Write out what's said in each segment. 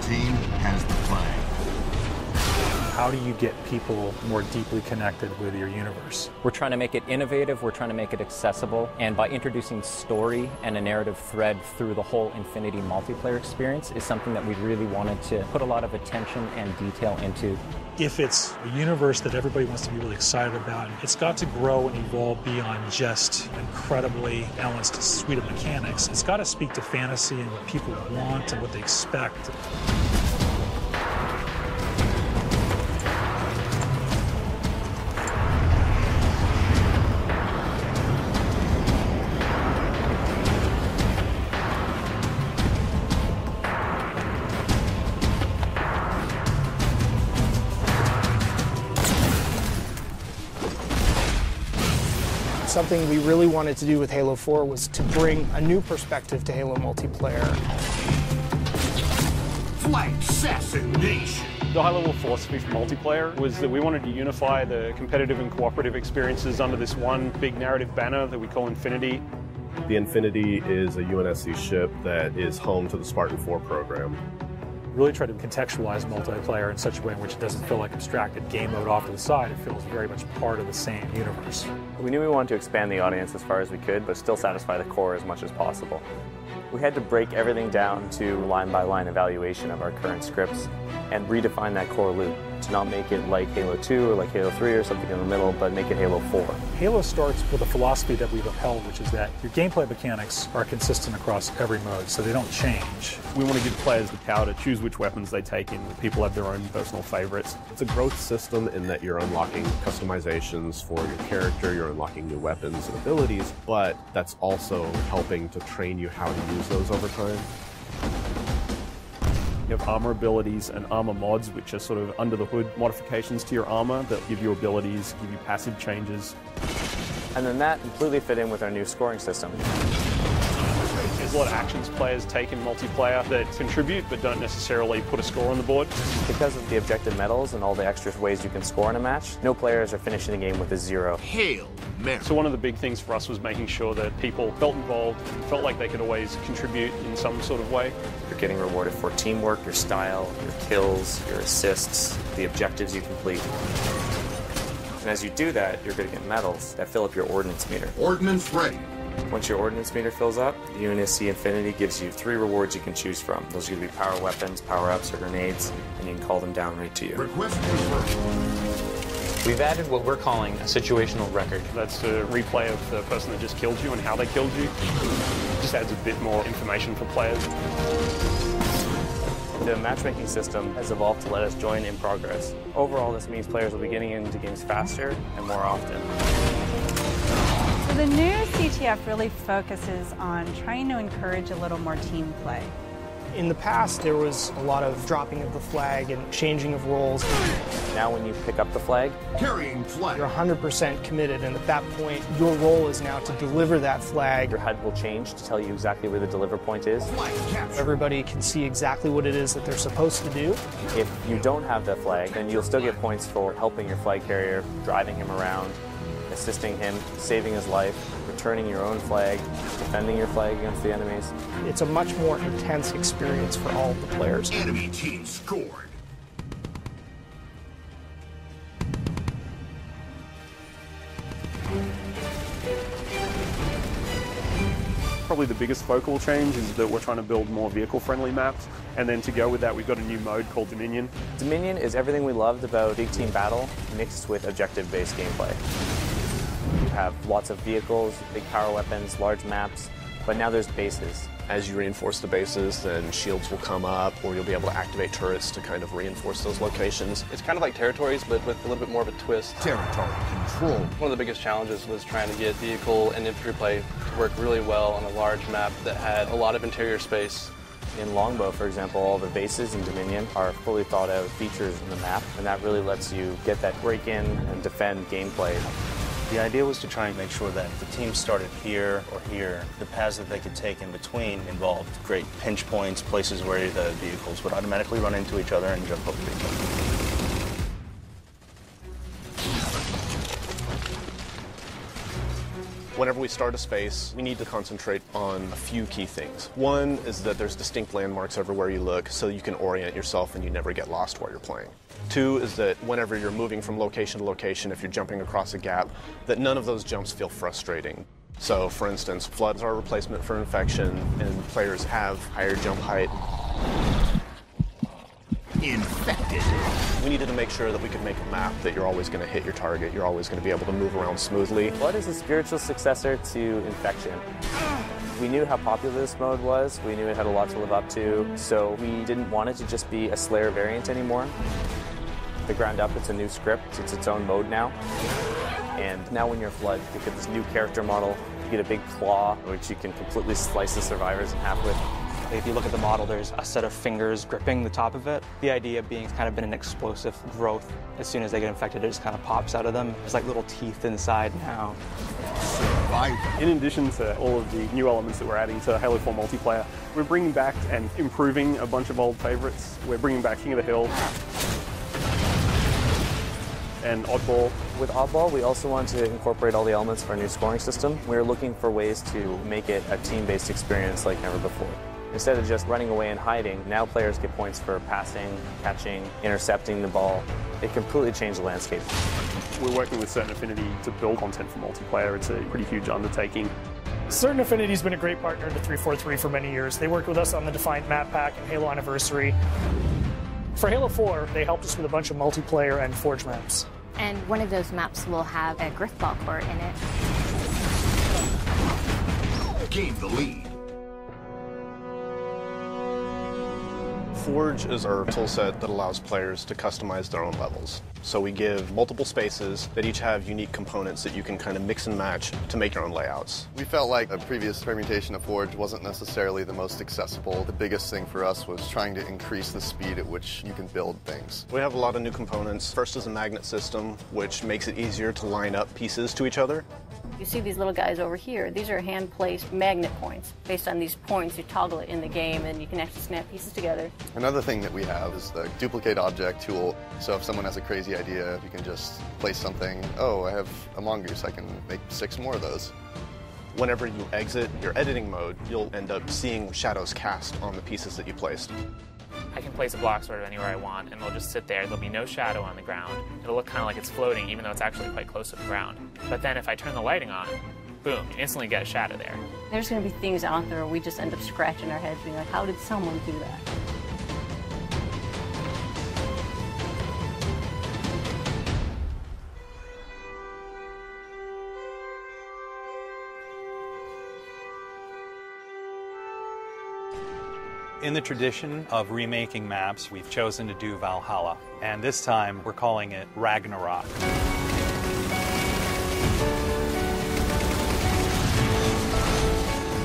team has the flag. How do you get people more deeply connected with your universe? We're trying to make it innovative, we're trying to make it accessible, and by introducing story and a narrative thread through the whole Infinity multiplayer experience is something that we really wanted to put a lot of attention and detail into. If it's a universe that everybody wants to be really excited about, it's got to grow and evolve beyond just an incredibly balanced suite of mechanics. It's got to speak to fantasy and what people want and what they expect. Something we really wanted to do with Halo 4 was to bring a new perspective to Halo multiplayer. Flight assassination. The high-level philosophy for multiplayer was that we wanted to unify the competitive and cooperative experiences under this one big narrative banner that we call Infinity. The Infinity is a UNSC ship that is home to the Spartan 4 program. Really try to contextualize multiplayer in such a way in which it doesn't feel like abstracted game mode off to the side. It feels very much part of the same universe. We knew we wanted to expand the audience as far as we could, but still satisfy the core as much as possible. We had to break everything down to line-by-line evaluation of our current scripts and redefine that core loop to not make it like Halo 2 or like Halo 3 or something in the middle, but make it Halo 4. Halo starts with a philosophy that we've upheld, which is that your gameplay mechanics are consistent across every mode, so they don't change. We want to give players the power to choose which weapons they take in. People have their own personal favorites. It's a growth system in that you're unlocking customizations for your character, you're unlocking new weapons and abilities, but that's also helping to train you how to use those over time. You have armor abilities and armor mods, which are sort of under the hood modifications to your armor that give you abilities, give you passive changes. And then that completely fit in with our new scoring system. There's a lot of actions players take in multiplayer that contribute but don't necessarily put a score on the board. Because of the objective medals and all the extra ways you can score in a match, no players are finishing the game with a 0. Hail Mary. So one of the big things for us was making sure that people felt involved, felt like they could always contribute in some sort of way. You're getting rewarded for teamwork, your style, your kills, your assists, the objectives you complete. And as you do that, you're going to get medals that fill up your ordnance meter. Ordnance ready. Once your ordnance meter fills up, the UNSC Infinity gives you 3 rewards you can choose from. Those are going to be power weapons, power-ups, or grenades, and you can call them down right to you. Request confirmed. We've added what we're calling a situational record. That's a replay of the person that just killed you and how they killed you. It just adds a bit more information for players. The matchmaking system has evolved to let us join in progress. Overall, this means players will be getting into games faster and more often. So the new CTF really focuses on trying to encourage a little more team play. In the past, there was a lot of dropping of the flag and changing of roles. Now when you pick up the flag, Carrying flag. You're 100% committed, and at that point, your role is now to deliver that flag. your HUD will change to tell you exactly where the deliver point is. Flag capture. Everybody can see exactly what it is that they're supposed to do. If you don't have that flag, then you'll still get points for helping your flag carrier, driving him around, assisting him, saving his life, returning your own flag, defending your flag against the enemies. It's a much more intense experience for all of the players. Enemy team scored. Probably the biggest focal change is that we're trying to build more vehicle-friendly maps, and then to go with that, we've got a new mode called Dominion. Dominion is everything we loved about big team battle mixed with objective-based gameplay. You have lots of vehicles, big power weapons, large maps, but now there's bases. As you reinforce the bases, then shields will come up, or you'll be able to activate turrets to kind of reinforce those locations. It's kind of like territories, but with a little bit more of a twist. Territory control. One of the biggest challenges was trying to get vehicle and infantry play to work really well on a large map that had a lot of interior space. In Longbow, for example, all the bases in Dominion are fully thought out features in the map, and that really lets you get that break-in and defend gameplay. The idea was to try and make sure that if the team started here or here, the paths that they could take in between involved great pinch points, places where the vehicles would automatically run into each other and jump over each other. Whenever we start a space, we need to concentrate on a few key things. One is that there's distinct landmarks everywhere you look so you can orient yourself and you never get lost while you're playing. Two is that whenever you're moving from location to location, if you're jumping across a gap, that none of those jumps feel frustrating. So, for instance, floods are a replacement for infection, and players have higher jump height. Infected. We needed to make sure that we could make a map that you're always going to hit your target, you're always going to be able to move around smoothly. Flood is a spiritual successor to Infection. We knew how popular this mode was, we knew it had a lot to live up to, so we didn't want it to just be a Slayer variant anymore. The ground up, it's a new script, it's its own mode now. And now when you're Flood, you get this new character model, you get a big claw, which you can completely slice the survivors in half with. If you look at the model, there's a set of fingers gripping the top of it. The idea being it's kind of been an explosive growth. As soon as they get infected, it just kind of pops out of them. There's like little teeth inside now. In addition to all of the new elements that we're adding to Halo 4 multiplayer, we're bringing back and improving a bunch of old favorites. We're bringing back King of the Hill and Oddball. With Oddball, we also want to incorporate all the elements of our new scoring system. We're looking for ways to make it a team-based experience like never before. Instead of just running away and hiding, now players get points for passing, catching, intercepting the ball. It completely changed the landscape. We're working with Certain Affinity to build content for multiplayer. It's a pretty huge undertaking. Certain Affinity has been a great partner to 343 for many years. They worked with us on the Defiant Map Pack and Halo Anniversary. For Halo 4, they helped us with a bunch of multiplayer and Forge maps. And one of those maps will have a Griffball court in it. Gain the lead. Forge is our toolset that allows players to customize their own levels. So we give multiple spaces that each have unique components that you can kind of mix and match to make your own layouts. We felt like a previous permutation of Forge wasn't necessarily the most accessible. The biggest thing for us was trying to increase the speed at which you can build things. We have a lot of new components. First is a magnet system, which makes it easier to line up pieces to each other. You see these little guys over here. These are hand-placed magnet points. Based on these points, you toggle it in the game, and you can actually snap pieces together. Another thing that we have is the duplicate object tool. So if someone has a crazy idea, you can just place something. Oh, I have a mongoose. I can make 6 more of those. Whenever you exit your editing mode, you'll end up seeing shadows cast on the pieces that you placed. I can place a block sort of anywhere I want, and they'll just sit there. There'll be no shadow on the ground. It'll look kind of like it's floating, even though it's actually quite close to the ground. But then if I turn the lighting on, boom, you instantly get a shadow there. There's going to be things out there where we just end up scratching our heads being like, how did someone do that? In the tradition of remaking maps, we've chosen to do Valhalla, and this time we're calling it Ragnarok.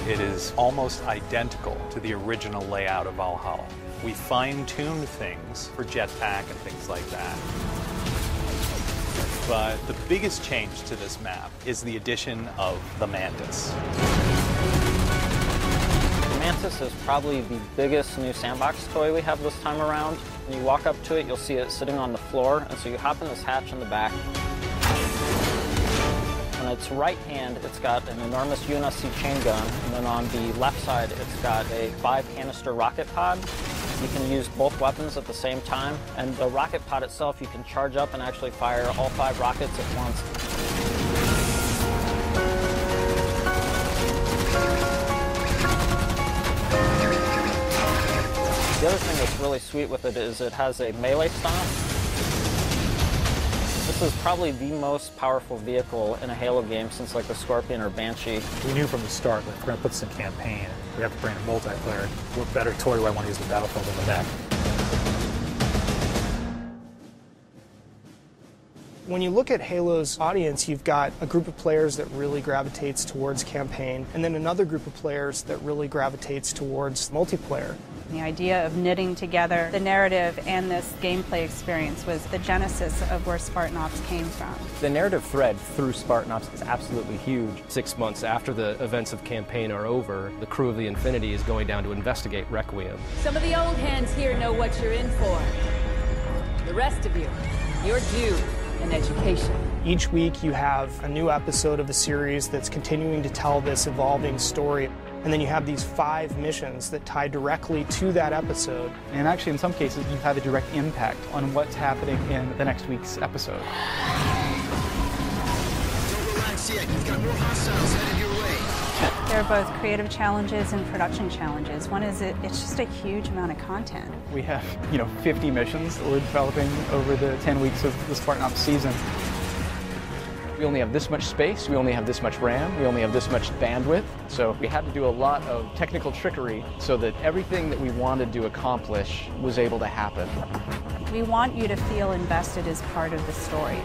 It is almost identical to the original layout of Valhalla. We fine-tuned things for jetpack and things like that. But the biggest change to this map is the addition of the Mantis. Mantis is probably the biggest new sandbox toy we have this time around. When you walk up to it, you'll see it sitting on the floor, and so you hop in this hatch in the back. On its right hand, it's got an enormous UNSC chain gun, and then on the left side, it's got a 5-canister rocket pod. You can use both weapons at the same time, and the rocket pod itself, you can charge up and actually fire all 5 rockets at once. The other thing that's really sweet with it is it has a melee stomp. This is probably the most powerful vehicle in a Halo game since like the Scorpion or Banshee. We knew from the start that if we're going to put this in campaign, we have to bring a multiplayer. What better toy do I want to use the Battlefield than the mech? When you look at Halo's audience, you've got a group of players that really gravitates towards campaign, and then another group of players that really gravitates towards multiplayer. The idea of knitting together the narrative and this gameplay experience was the genesis of where Spartan Ops came from. The narrative thread through Spartan Ops is absolutely huge. 6 months after the events of campaign are over, the crew of the Infinity is going down to investigate Requiem. Some of the old hands here know what you're in for. The rest of you, you're due an education. Each week you have a new episode of the series that's continuing to tell this evolving story. And then you have these 5 missions that tie directly to that episode. And actually, in some cases, you have a direct impact on what's happening in the next week's episode. They're both creative challenges and production challenges. One is it's just a huge amount of content. We have, 50 missions that we're developing over the 10 weeks of the Spartan Ops season. We only have this much space, we only have this much RAM, we only have this much bandwidth. So we had to do a lot of technical trickery so that everything that we wanted to accomplish was able to happen. We want you to feel invested as part of the story.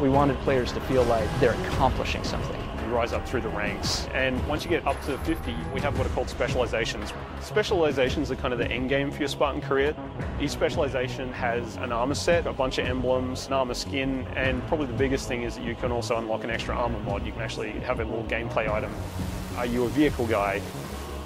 We wanted players to feel like they're accomplishing something. You rise up through the ranks, and once you get up to 50, we have what are called specializations. Specializations are kind of the end game for your Spartan career. Each specialization has an armor set, a bunch of emblems, an armor skin, and probably the biggest thing is that you can also unlock an extra armor mod. You can actually have a little gameplay item. Are you a vehicle guy?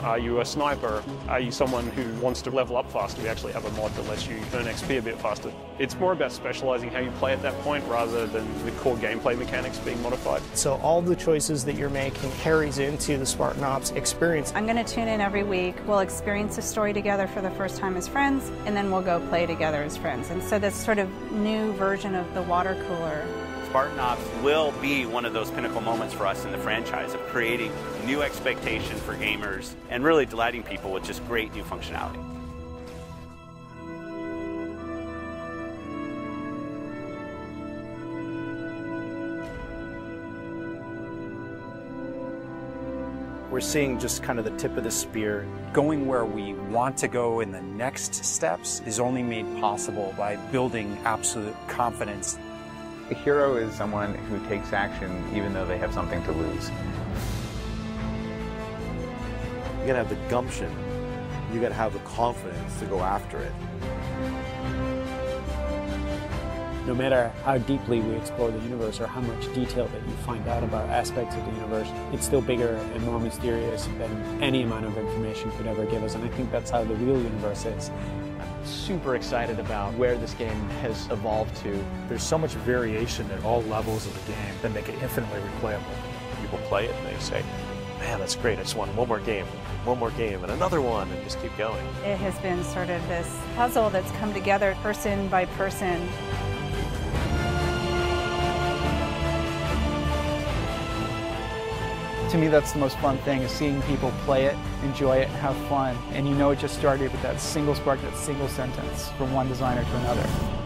Are you a sniper? Are you someone who wants to level up faster? We actually have a mod that lets you earn XP a bit faster. It's more about specializing how you play at that point rather than the core gameplay mechanics being modified. So all the choices that you're making carries into the Spartan Ops experience. I'm going to tune in every week. We'll experience the story together for the first time as friends, and then we'll go play together as friends. And so this sort of new version of the water cooler. Spartan Ops will be one of those pinnacle moments for us in the franchise of creating new expectation for gamers and really delighting people with just great new functionality. We're seeing just kind of the tip of the spear. Going where we want to go in the next steps is only made possible by building absolute confidence. A hero is someone who takes action even though they have something to lose. You gotta have the gumption. You gotta have the confidence to go after it. No matter how deeply we explore the universe or how much detail that you find out about aspects of the universe, it's still bigger and more mysterious than any amount of information could ever give us. And I think that's how the real universe is. Super excited about where this game has evolved to. There's so much variation at all levels of the game that make it infinitely replayable. People play it and they say, man, that's great, I just want one more game, and another one, and just keep going. It has been sort of this puzzle that's come together person by person. To me, that's the most fun thing, is seeing people play it, enjoy it, have fun. And you know it just started with that single spark, that single sentence from one designer to another.